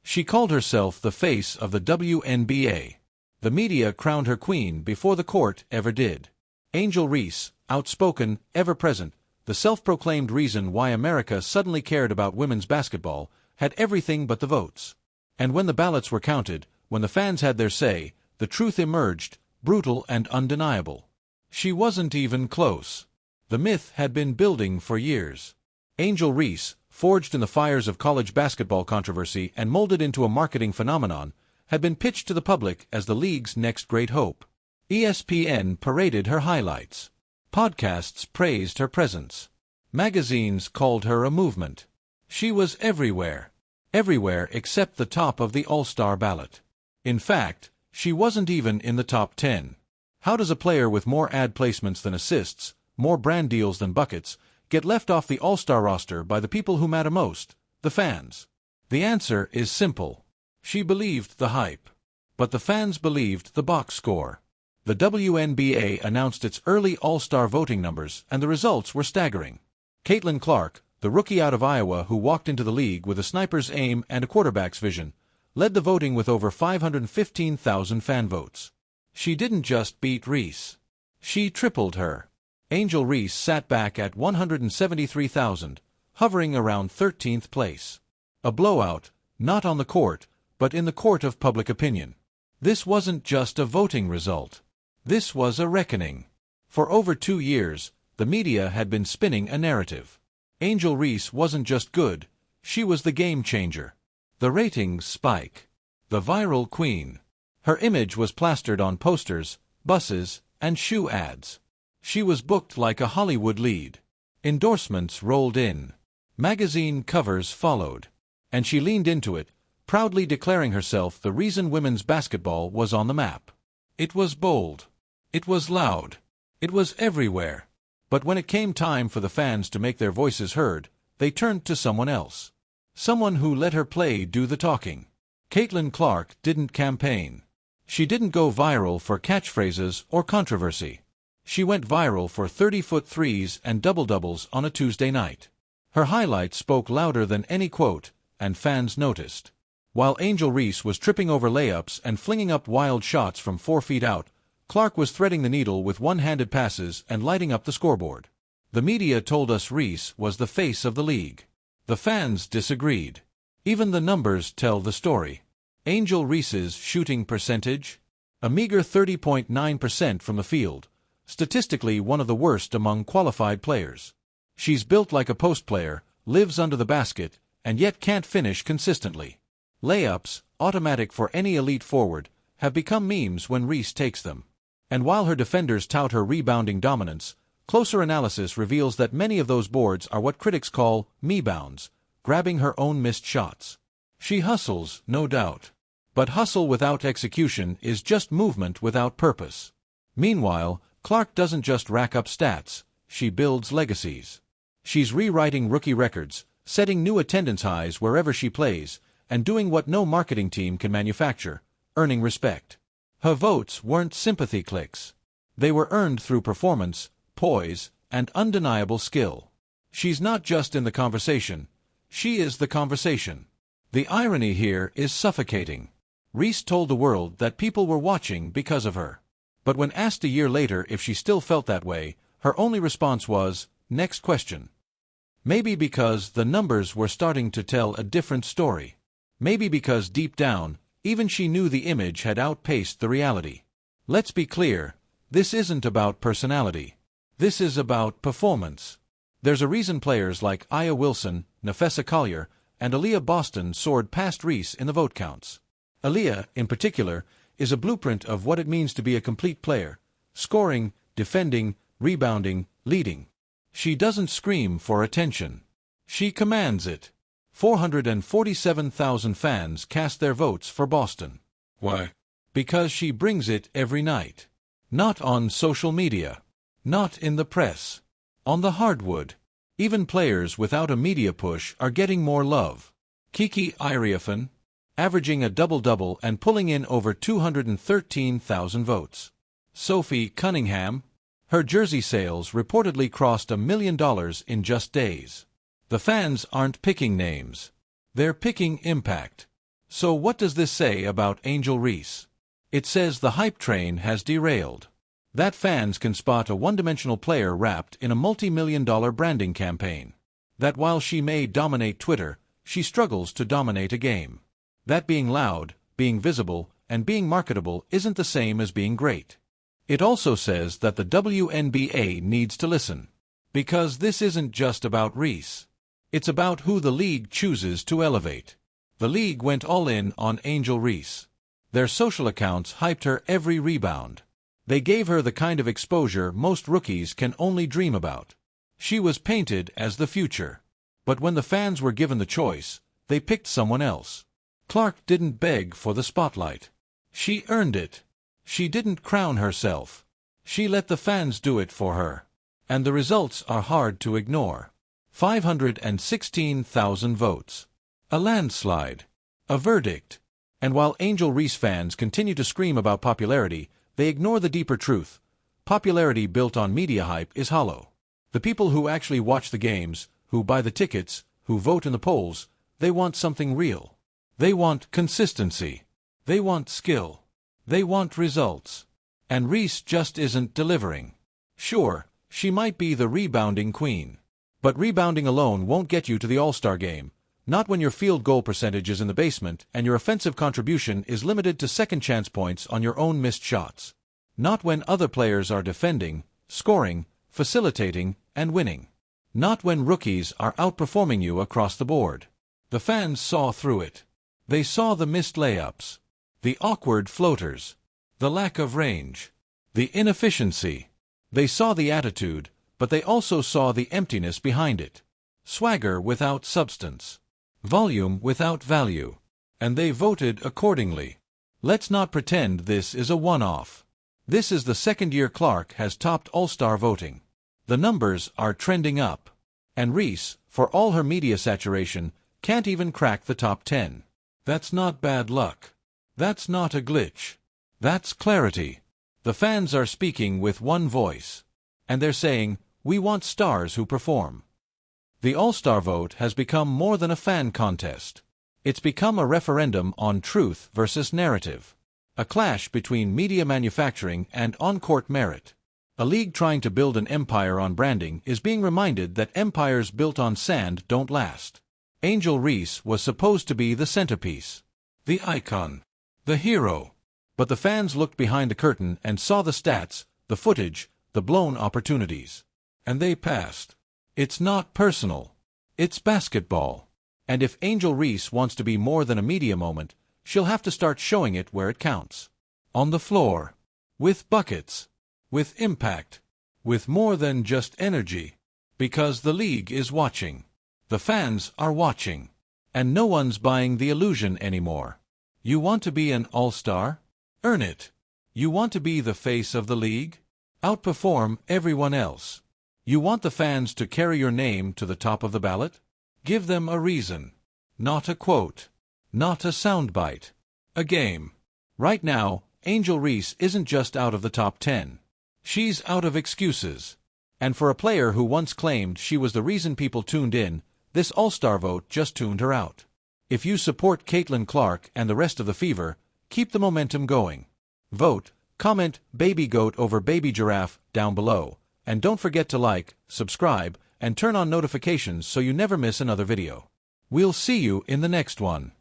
She called herself the face of the WNBA. The media crowned her queen before the court ever did. Angel Reese, outspoken, ever-present, the self-proclaimed reason why America suddenly cared about women's basketball, had everything but the votes. And when the ballots were counted, when the fans had their say, the truth emerged, brutal and undeniable. She wasn't even close. The myth had been building for years. Angel Reese, forged in the fires of college basketball controversy and molded into a marketing phenomenon, had been pitched to the public as the league's next great hope. ESPN paraded her highlights. Podcasts praised her presence. Magazines called her a movement. She was everywhere. Everywhere except the top of the All-Star ballot. In fact, she wasn't even in the top 10. How does a player with more ad placements than assists, more brand deals than buckets, get left off the All-Star roster by the people who matter most, the fans? The answer is simple. She believed the hype. But the fans believed the box score. The WNBA announced its early All-Star voting numbers, and the results were staggering. Caitlin Clark, the rookie out of Iowa who walked into the league with a sniper's aim and a quarterback's vision, led the voting with over 515,000 fan votes. She didn't just beat Reese. She tripled her. Angel Reese sat back at 173,000, hovering around 13th place. A blowout, not on the court, but in the court of public opinion. This wasn't just a voting result. This was a reckoning. For over 2 years, the media had been spinning a narrative. Angel Reese wasn't just good, she was the game changer. The ratings spike. The viral queen. Her image was plastered on posters, buses, and shoe ads. She was booked like a Hollywood lead. Endorsements rolled in. Magazine covers followed. And she leaned into it, proudly declaring herself the reason women's basketball was on the map. It was bold. It was loud. It was everywhere. But when it came time for the fans to make their voices heard, they turned to someone else. Someone who let her play do the talking. Caitlin Clark didn't campaign. She didn't go viral for catchphrases or controversy. She went viral for 30-foot threes and double-doubles on a Tuesday night. Her highlights spoke louder than any quote, and fans noticed. While Angel Reese was tripping over layups and flinging up wild shots from 4 feet out, Clark was threading the needle with one-handed passes and lighting up the scoreboard. The media told us Reese was the face of the league. The fans disagreed. Even the numbers tell the story. Angel Reese's shooting percentage? A meager 30.9% from the field, statistically one of the worst among qualified players. She's built like a post player, lives under the basket, and yet can't finish consistently. Layups, automatic for any elite forward, have become memes when Reese takes them. And while her defenders tout her rebounding dominance, closer analysis reveals that many of those boards are what critics call me-bounds, grabbing her own missed shots. She hustles, no doubt. But hustle without execution is just movement without purpose. Meanwhile, Clark doesn't just rack up stats, she builds legacies. She's rewriting rookie records, setting new attendance highs wherever she plays, and doing what no marketing team can manufacture, earning respect. Her votes weren't sympathy clicks. They were earned through performance, poise, and undeniable skill. She's not just in the conversation, she is the conversation. The irony here is suffocating. Reese told the world that people were watching because of her. But when asked a year later if she still felt that way, her only response was, "Next question." Maybe because the numbers were starting to tell a different story. Maybe because deep down, even she knew the image had outpaced the reality. Let's be clear, this isn't about personality. This is about performance. There's a reason players like Aya Wilson, Nafessa Collier, and Aaliyah Boston soared past Reese in the vote counts. Aaliyah, in particular, is a blueprint of what it means to be a complete player, scoring, defending, rebounding, leading. She doesn't scream for attention. She commands it. 447,000 fans cast their votes for Boston. Why? Because she brings it every night. Not on social media. Not in the press. On the hardwood. Even players without a media push are getting more love. Kiki Iriafen, averaging a double-double and pulling in over 213,000 votes. Sophie Cunningham, her jersey sales reportedly crossed $1 million in just days. The fans aren't picking names. They're picking impact. So what does this say about Angel Reese? It says the hype train has derailed. That fans can spot a one-dimensional player wrapped in a multi-million-dollar branding campaign. That while she may dominate Twitter, she struggles to dominate a game. That being loud, being visible, and being marketable isn't the same as being great. It also says that the WNBA needs to listen. Because this isn't just about Reese. It's about who the league chooses to elevate. The league went all in on Angel Reese. Their social accounts hyped her every rebound. They gave her the kind of exposure most rookies can only dream about. She was painted as the future. But when the fans were given the choice, they picked someone else. Clark didn't beg for the spotlight. She earned it. She didn't crown herself. She let the fans do it for her. And the results are hard to ignore. 516,000 votes. A landslide. A verdict. And while Angel Reese fans continue to scream about popularity, they ignore the deeper truth. Popularity built on media hype is hollow. The people who actually watch the games, who buy the tickets, who vote in the polls, they want something real. They want consistency. They want skill. They want results. And Reese just isn't delivering. Sure, she might be the rebounding queen. But rebounding alone won't get you to the All-Star game. Not when your field goal percentage is in the basement and your offensive contribution is limited to second chance points on your own missed shots. Not when other players are defending, scoring, facilitating, and winning. Not when rookies are outperforming you across the board. The fans saw through it. They saw the missed layups, the awkward floaters, the lack of range, the inefficiency. They saw the attitude, but they also saw the emptiness behind it. Swagger without substance. Volume without value. And they voted accordingly. Let's not pretend this is a one-off. This is the second year Clark has topped All-Star voting. The numbers are trending up. And Reese, for all her media saturation, can't even crack the top 10. That's not bad luck. That's not a glitch. That's clarity. The fans are speaking with one voice. And they're saying, we want stars who perform. The All-Star vote has become more than a fan contest. It's become a referendum on truth versus narrative. A clash between media manufacturing and on-court merit. A league trying to build an empire on branding is being reminded that empires built on sand don't last. Angel Reese was supposed to be the centerpiece, the icon, the hero. But the fans looked behind the curtain and saw the stats, the footage, the blown opportunities. And they passed. It's not personal. It's basketball. And if Angel Reese wants to be more than a media moment, she'll have to start showing it where it counts. On the floor. With buckets. With impact. With more than just energy. Because the league is watching. The fans are watching. And no one's buying the illusion anymore. You want to be an all-star? Earn it. You want to be the face of the league? Outperform everyone else. You want the fans to carry your name to the top of the ballot? Give them a reason. Not a quote. Not a soundbite. A game. Right now, Angel Reese isn't just out of the top 10. She's out of excuses. And for a player who once claimed she was the reason people tuned in, this All-Star vote just tuned her out. If you support Caitlin Clark and the rest of the Fever, keep the momentum going. Vote, comment Baby Goat over Baby Giraffe down below. And don't forget to like, subscribe, and turn on notifications so you never miss another video. We'll see you in the next one.